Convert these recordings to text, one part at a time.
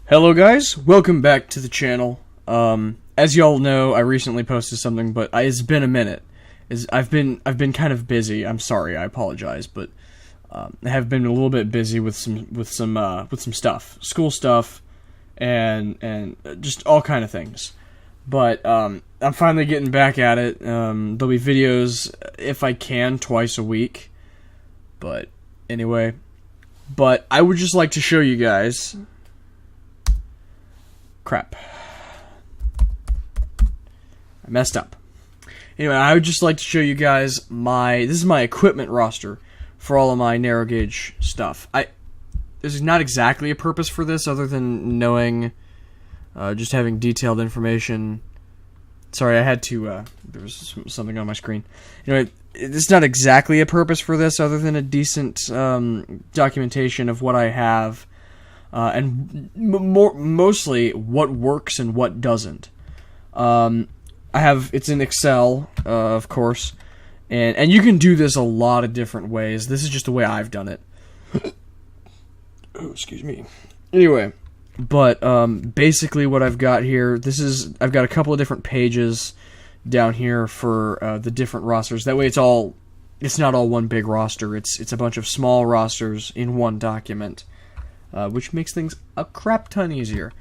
Hello guys, welcome back to the channel. As y'all know, I recently posted something, but it's been a minute. I've been kind of busy. I'm sorry, I apologize, but I have been a little bit busy with some stuff, school stuff, and just all kind of things. But I'm finally getting back at it. There'll be videos if I can twice a week. But anyway, I would just like to show you guys. Crap. I messed up. Anyway, I would just like to show you guys this is my equipment roster for all of my narrow gauge stuff. There's not exactly a purpose for this other than knowing, just having detailed information. Sorry, I had to, there was something on my screen. Anyway, it's not exactly a purpose for this other than a decent documentation of what I have. And mostly what works and what doesn't. It's in Excel, of course, and you can do this a lot of different ways. This is just the way I've done it. Oh, excuse me. Anyway, but basically what I've got here, I've got a couple of different pages down here for the different rosters. That way it's not all one big roster. It's a bunch of small rosters in one document. Which makes things a crap ton easier.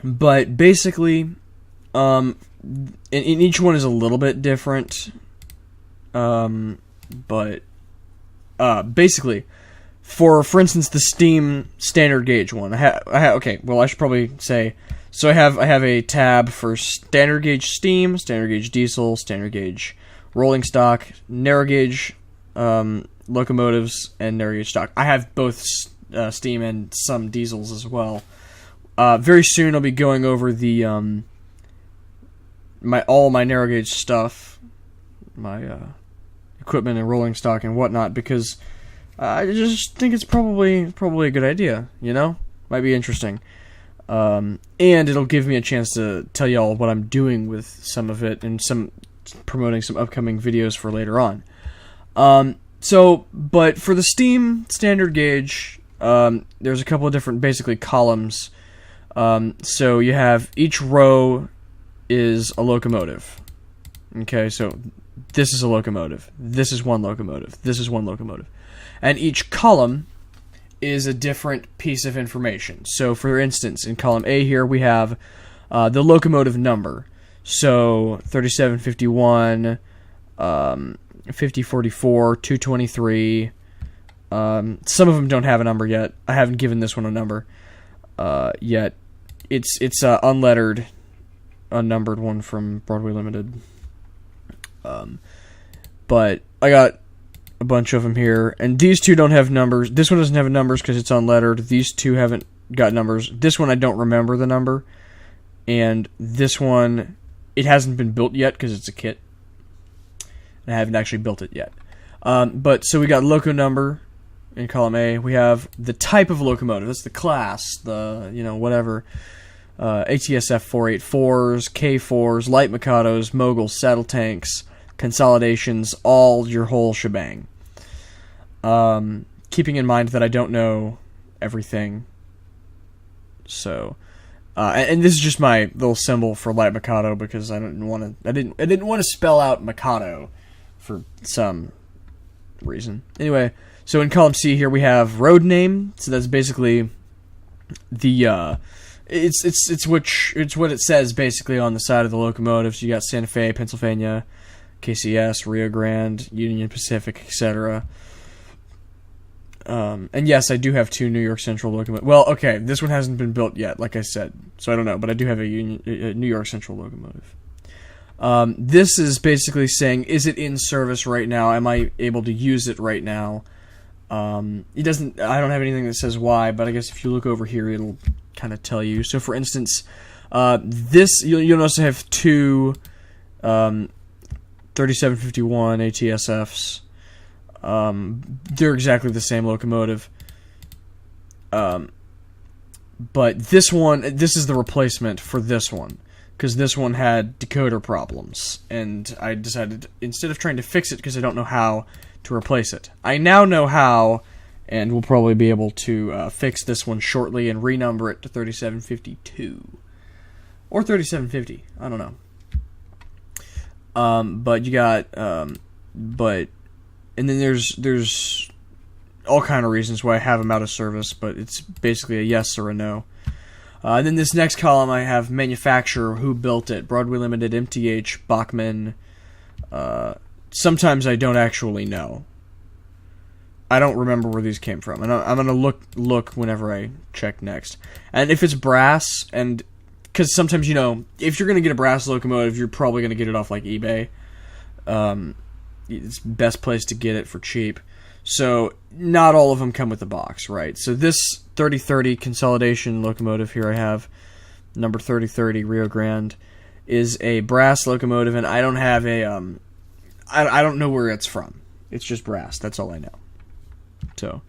But basically, and each one is a little bit different. Basically, for instance, the Steam standard gauge one. Okay, well, I should probably say. So I have a tab for standard gauge Steam, standard gauge diesel, standard gauge rolling stock, narrow gauge locomotives, and narrow gauge stock. I have both Steam and some diesels as well. Very soon I'll be going over the all my narrow gauge stuff, my equipment and rolling stock and whatnot, because I just think it's probably a good idea. You know, might be interesting, and it'll give me a chance to tell y'all what I'm doing with some of it and promoting some upcoming videos for later on. But for the Steam standard gauge, there's a couple of different, basically, columns. So you have each row is a locomotive. Okay, so this is a locomotive. This is one locomotive. This is one locomotive. And each column is a different piece of information. So, for instance, in column A here, we have the locomotive number. So, 3751, 5044, 223... some of them don't have a number yet. I haven't given this one a number yet. It's unlettered, unnumbered one from Broadway Limited. But I got a bunch of them here, and these two don't have numbers. This one doesn't have numbers because it's unlettered. These two haven't got numbers. This one I don't remember the number, and this one it hasn't been built yet because it's a kit. And I haven't actually built it yet. But so we got loco number. In column A, we have the type of locomotive. That's the class, whatever. ATSF 484s, K4s, light Mikados, moguls, saddle tanks, consolidations, all your whole shebang. Keeping in mind that I don't know everything. So, and this is just my little symbol for light Mikado because I didn't want to spell out Mikado for some reason. Anyway. So in column C here we have road name. So that's basically the it's what it says basically on the side of the locomotive. So you got Santa Fe, Pennsylvania, KCS, Rio Grande, Union Pacific, etc. And yes, I do have two New York Central locomotives. Well, okay, this one hasn't been built yet, like I said, so I don't know, but I do have a New York Central locomotive. This is basically saying, is it in service right now? Am I able to use it right now? I don't have anything that says why, but I guess if you look over here, it'll kind of tell you. So, for instance, you'll notice I have two 3751 ATSFs. They're exactly the same locomotive. But this is the replacement for this one, because this one had decoder problems, and I decided, instead of trying to fix it because I don't know how to replace it, I now know how, and we'll probably be able to fix this one shortly and renumber it to 3752 or 3750. I don't know. But you got and then there's all kind of reasons why I have them out of service, but it's basically a yes or a no. And then this next column I have manufacturer, who built it, Broadway Limited, MTH, Bachmann. Sometimes I don't actually know. I don't remember where these came from, and I'm gonna look whenever I check next. And if it's brass, and because sometimes, you know, if you're gonna get a brass locomotive, you're probably gonna get it off like eBay. It's the best place to get it for cheap. So not all of them come with the box, right? So this 3030 consolidation locomotive here I have, number 3030 Rio Grande, is a brass locomotive, and I don't have a I don't know where it's from. It's just brass. That's all I know. So,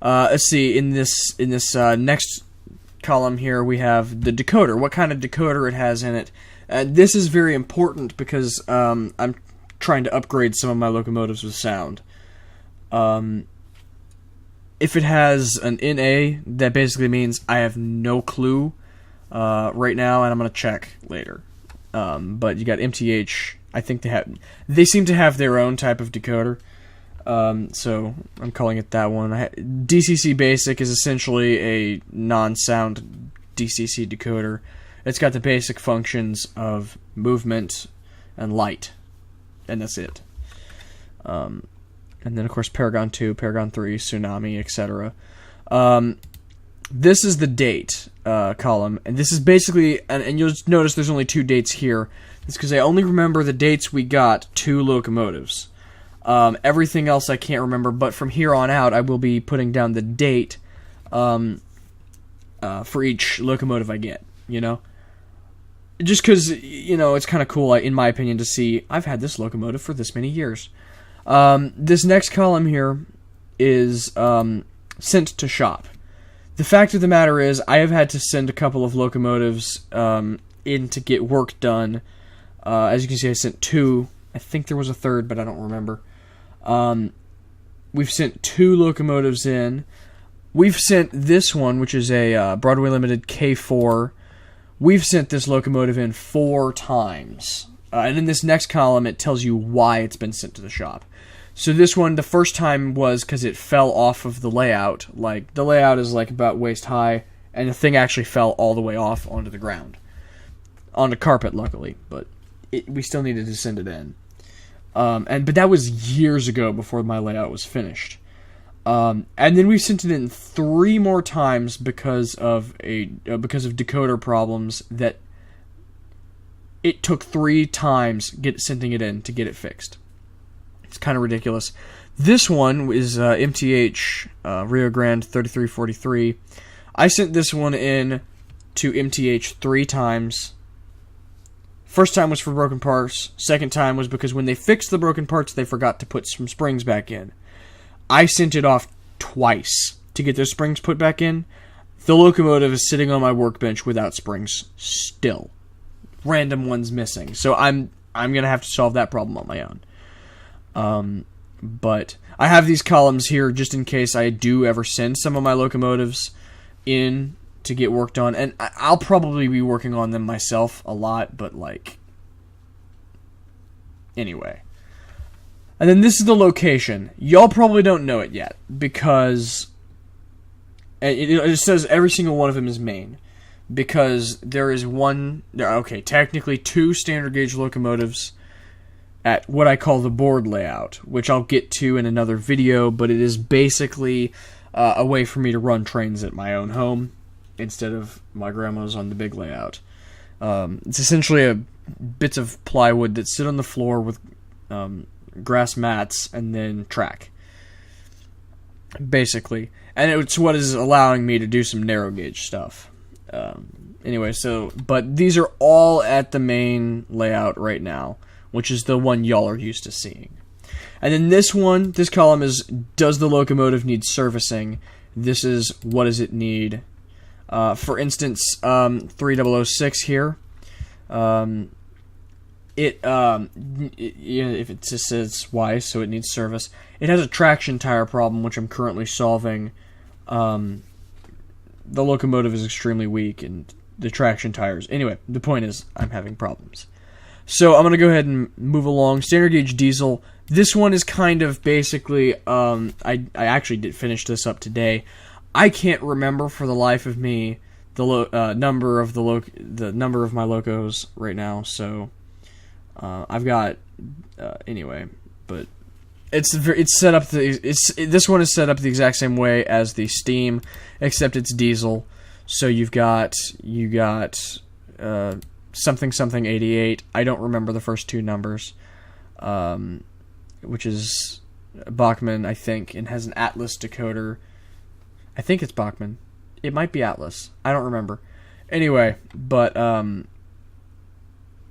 let's see. In this next column here, we have the decoder. What kind of decoder it has in it. This is very important because I'm trying to upgrade some of my locomotives with sound. If it has an NA, that basically means I have no clue right now, and I'm going to check later. But you got MTH. I think they seem to have their own type of decoder. So I'm calling it that one. DCC Basic is essentially a non-sound DCC decoder. It's got the basic functions of movement and light, and that's it. And then, of course, Paragon 2, Paragon 3, Tsunami, etc. This is the date column, and this is basically, and you'll notice there's only 2 dates here. It's because I only remember the dates we got 2 locomotives. Everything else I can't remember, but from here on out, I will be putting down the date for each locomotive I get, you know? Just because, you know, it's kind of cool, in my opinion, to see, I've had this locomotive for this many years. This next column here is sent to shop. The fact of the matter is, I have had to send a couple of locomotives in to get work done. As you can see, I sent 2. I think there was a third, but I don't remember. We've sent 2 locomotives in. We've sent this one, which is a Broadway Limited K4. We've sent this locomotive in 4 times. And in this next column, it tells you why it's been sent to the shop. So this one, the first time was because it fell off of the layout. Like, the layout is like about waist high, and the thing actually fell all the way off onto the ground. Onto carpet, luckily, but we still needed to send it in. But that was years ago before my layout was finished. And then we sent it in 3 more times because of decoder problems that it took 3 times sending it in to get it fixed. It's kind of ridiculous. This one is MTH Rio Grande 3343. I sent this one in to MTH 3 times. First time was for broken parts. Second time was because when they fixed the broken parts, they forgot to put some springs back in. I sent it off twice to get those springs put back in. The locomotive is sitting on my workbench without springs still. Random ones missing. So I'm gonna have to solve that problem on my own. But I have these columns here just in case I do ever send some of my locomotives in to get worked on, and I'll probably be working on them myself a lot, but like, anyway. And then this is the location. Y'all probably don't know it yet, because it says every single one of them is Maine, because there is technically 2 standard gauge locomotives at what I call the board layout, which I'll get to in another video, but it is basically a way for me to run trains at my own home, instead of my grandma's on the big layout. It's essentially bits of plywood that sit on the floor with grass mats and then track, basically. And it's what is allowing me to do some narrow gauge stuff. Anyway, but these are all at the main layout right now, which is the one y'all are used to seeing. And then this column is, does the locomotive need servicing? This is, what does it need? For instance, 3006 here. if it just says Y, so it needs service. It has a traction tire problem, which I'm currently solving. The locomotive is extremely weak, and the traction tires. Anyway, the point is, I'm having problems. So I'm going to go ahead and move along. Standard gauge diesel. This one is kind of basically, I actually did finish this up today. I can't remember for the life of me the number of the number of my locos right now. So I've got anyway, but it's set up this one is set up the exact same way as the Steam, except it's diesel. So you got something 88. I don't remember the first two numbers, which is Bachmann, I think, and has an Atlas decoder. I think it's Bachmann. It might be Atlas. I don't remember. Anyway, but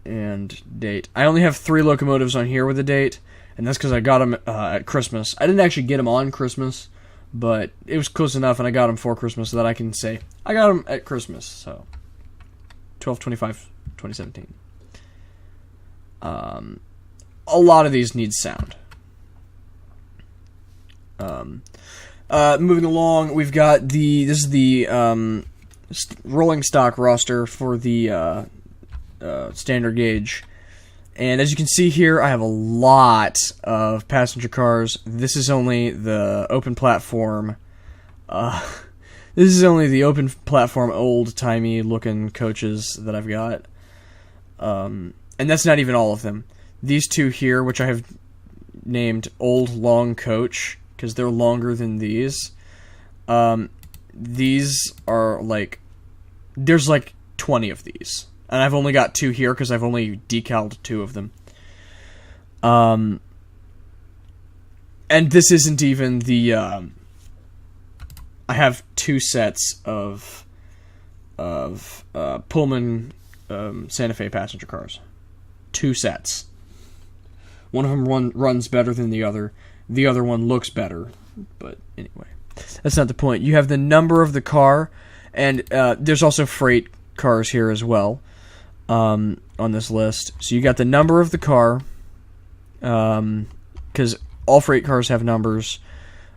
and date. I only have 3 locomotives on here with a date, and that's because I got them at Christmas. I didn't actually get them on Christmas, but it was close enough, and I got them for Christmas so that I can say I got them at Christmas. So 12/25/2017. A lot of these need sound. Moving along, we've got this is the rolling stock roster for the standard gauge, and as you can see here, I have a lot of passenger cars. This is only the open platform. This is only the open platform, old-timey looking coaches that I've got, and that's not even all of them. These two here, which I have named Old Long Coach, because they're longer than these. These are like, there's like 20 of these, and I've only got 2 here because I've only decaled 2 of them. And this isn't even the. I have 2 sets of Pullman Santa Fe passenger cars. 2 sets. One of them runs better than the other. The other one looks better, but anyway, that's not the point. You have the number of the car, and there's also freight cars here as well on this list. So you got the number of the car, because all freight cars have numbers.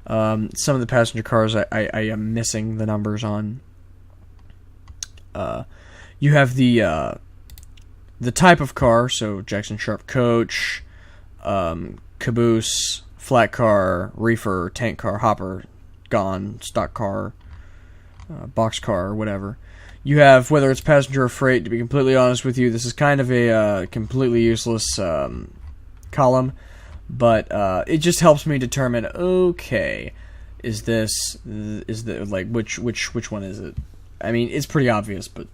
Some of the passenger cars I am missing the numbers on. You have the type of car, so Jackson Sharp coach, caboose, flat car, reefer, tank car, hopper, gone, stock car, box car, or whatever. You have whether it's passenger or freight. To be completely honest with you, this is kind of a completely useless column, but it just helps me determine, okay, is the like which one is it? I mean, it's pretty obvious, but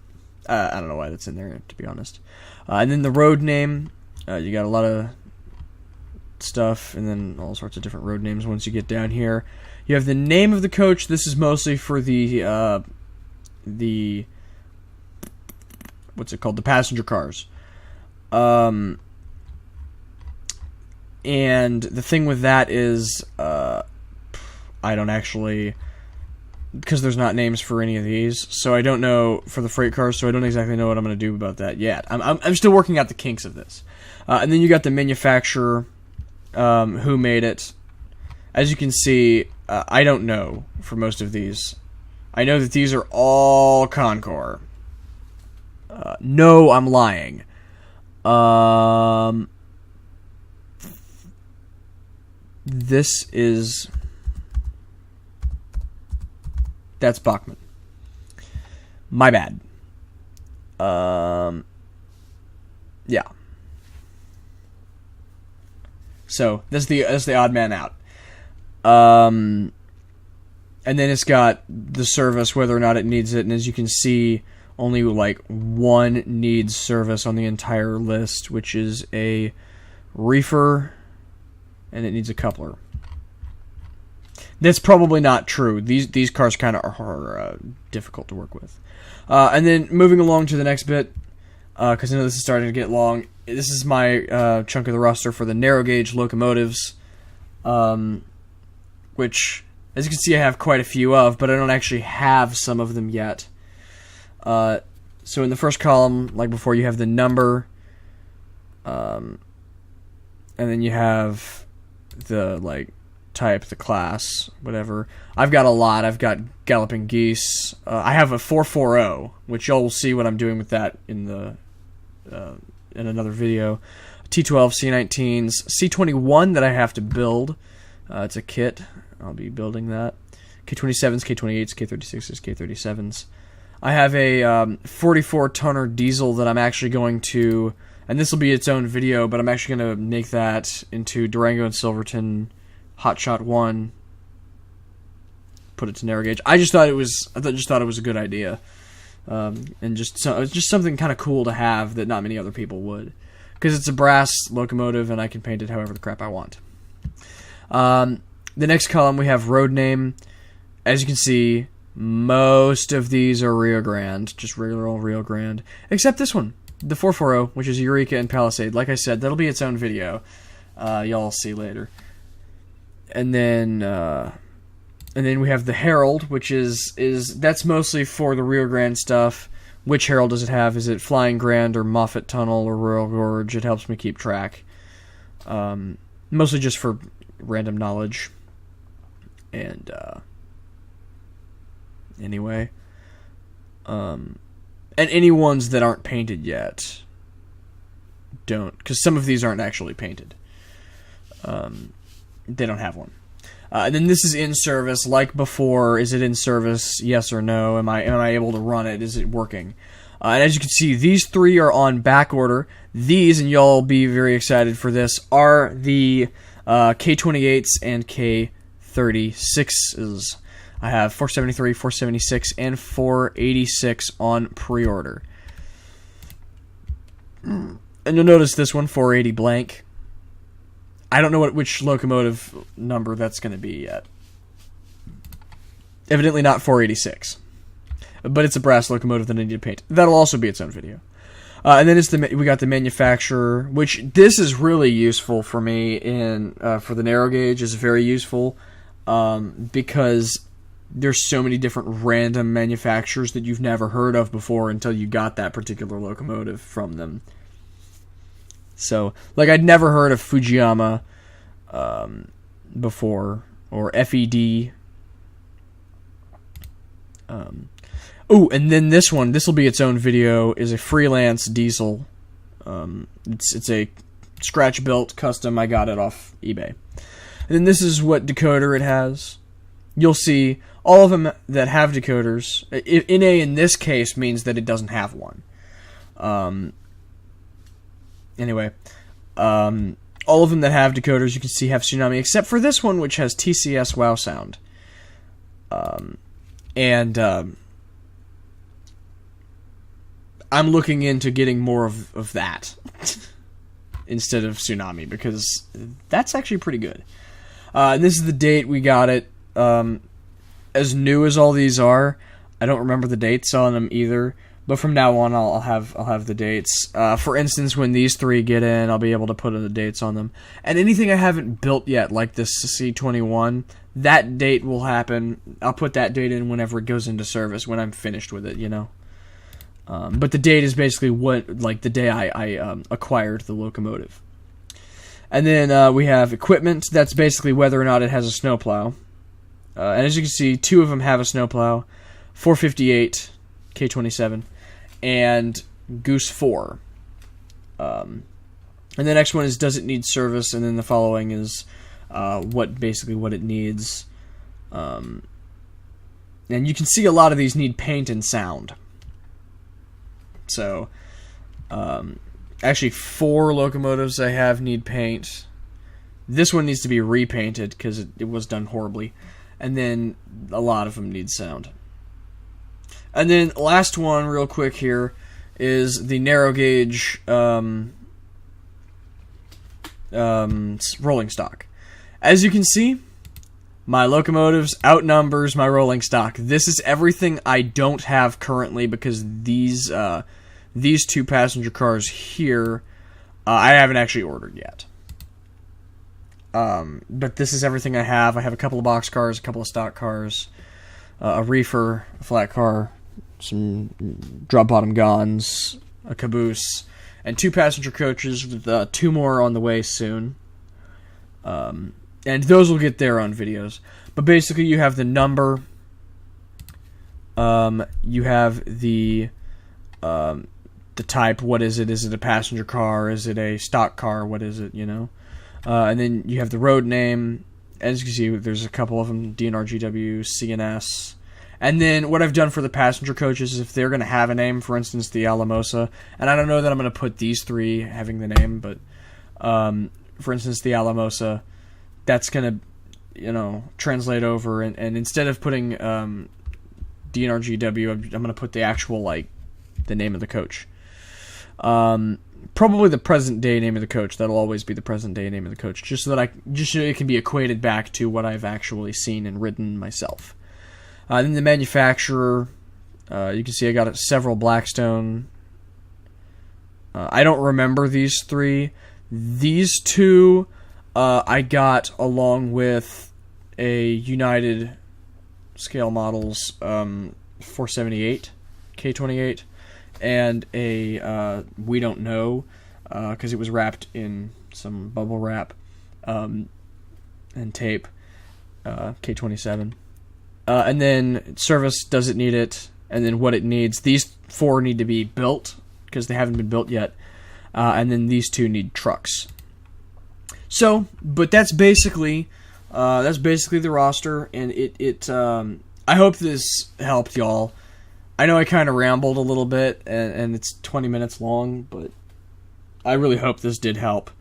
I don't know why that's in there, to be honest. And then the road name, you got a lot of stuff, and then all sorts of different road names once you get down here. You have the name of the coach. This is mostly for the what's it called? The passenger cars. And the thing with that is, I don't actually, because there's not names for any of these, so I don't know for the freight cars, so I don't exactly know what I'm going to do about that yet. I'm still working out the kinks of this. And then you got the manufacturer, who made it. As you can see, I don't know for most of these. I know that these are all Concor. No, I'm lying. This is... That's Bachmann. My bad. Yeah. So that's the odd man out. And then it's got the service, whether or not it needs it, and as you can see, only like 1 needs service on the entire list, which is a reefer, and it needs a coupler. That's probably not true. These cars kind of are difficult to work with. And then moving along to the next bit, because I know this is starting to get long. This is my chunk of the roster for the narrow gauge locomotives, which, as you can see, I have quite a few of, but I don't actually have some of them yet. So in the first column, like before, you have the number And then you have the, like, type, the class, whatever. I've got a lot. I've got Galloping Geese. I have a 440, which y'all will see what I'm doing with that in the in another video. T12, C19s, C21 that I have to build. It's a kit. I'll be building that. K27s, K28s, K36s, K37s. I have a 44 tonner diesel that I'm actually going to, and this will be its own video, but I'm actually going to make that into Durango and Silverton Hotshot 1. Put it to narrow gauge. I just thought it was a good idea, and just something kind of cool to have that not many other people would, because it's a brass locomotive and I can paint it however the crap I want. The next column we have road name. As you can see, most of these are Rio Grande, just regular old Rio Grande, except this one, the 440, which is Eureka and Palisade. Like I said, that'll be its own video. Y'all see later. And then we have the Herald, which is that's mostly for the Rio Grande stuff. Which Herald does it have? Is it Flying Grand or Moffat Tunnel or Royal Gorge? It helps me keep track. Mostly just for random knowledge. And anyway, and any ones that aren't painted yet don't, because some of these aren't actually painted. They don't have one. And then this is in service, like before. Is it in service? Yes or no? Am I able to run it? Is it working? And as you can see, these three are on back order. These, and y'all be very excited for this, are the K28s and K36s. I have 473, 476, and 486 on pre-order. And you'll notice this one, 480 blank. I don't know which locomotive number that's going to be yet. Evidently not 486. But it's a brass locomotive that I need to paint. That'll also be its own video. And then we got the manufacturer, which this is really useful for me for the narrow gauge. Is very useful because there's so many different random manufacturers that you've never heard of before until you got that particular locomotive from them. So, like, I'd never heard of Fujiyama before, or FED. Oh, and then this one, this will be its own video, is a freelance diesel. It's a scratch-built custom. I got it off eBay. And then this is what decoder it has. You'll see all of them that have decoders. NA in this case means that it doesn't have one. Anyway, all of them that have decoders, you can see have Tsunami, except for this one, which has TCS Wow Sound. I'm looking into getting more of that instead of Tsunami, because that's actually pretty good. And this is the date we got it. As new as all these are, I don't remember the dates on them either. But from now on, I'll have the dates. For instance, when these three get in, I'll be able to put in the dates on them. And anything I haven't built yet, like this C21, that date will happen. I'll put that date in whenever it goes into service, when I'm finished with it, you know. But the date is basically the day I acquired the locomotive. And then we have equipment. That's basically whether or not it has a snowplow. And as you can see, two of them have a snowplow. 458 K27 and Goose 4. And the next one is does it need service, and then the following is what it needs. And you can see a lot of these need paint and sound. So actually 4 locomotives I have need paint. This one needs to be repainted because it was done horribly. And then a lot of them need sound. And then last one, real quick here, is the narrow gauge rolling stock. As you can see, my locomotives outnumbers my rolling stock. This is everything I don't have currently, because these 2 passenger cars here I haven't actually ordered yet. But this is everything I have. I have a couple of box cars, a couple of stock cars, a reefer, a flat car, some drop bottom guns, a caboose, and 2 passenger coaches with 2 more on the way soon. And those will get their own videos. But basically, you have the number. You have the type. What is it? Is it a passenger car? Is it a stock car? What is it? And then you have the road name. As you can see, there's a couple of them: DNR, GW, CNS. And then what I've done for the passenger coaches is if they're going to have a name, for instance, the Alamosa, and I don't know that I'm going to put these 3 having the name, but for instance, the Alamosa, that's going to, translate over, and instead of putting DNRGW, I'm going to put the actual, the name of the coach. Probably the present day name of the coach. That'll always be the present day name of the coach, just so it can be equated back to what I've actually seen and ridden myself. Then the manufacturer, you can see I got several Blackstone. I don't remember these 3. These 2 I got along with a United Scale Models 478 K28 and a We Don't Know, because it was wrapped in some bubble wrap and tape, K27. And then service, does it need it, and then what it needs. These 4 need to be built because they haven't been built yet, and then these 2 need trucks. So, but that's basically the roster, and it I hope this helped y'all. I know I kind of rambled a little bit, and it's 20 minutes long, but I really hope this did help.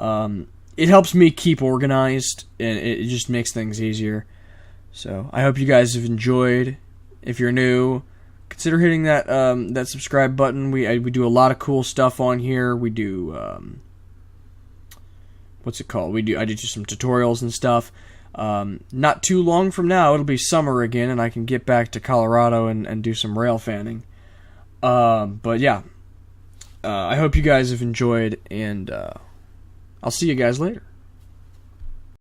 It helps me keep organized, and it just makes things easier. So I hope you guys have enjoyed. If you're new, consider hitting that subscribe button. We do a lot of cool stuff on here. We do what's it called? I do some tutorials and stuff. Not too long from now, it'll be summer again, and I can get back to Colorado and do some rail fanning. But yeah, I hope you guys have enjoyed, and I'll see you guys later.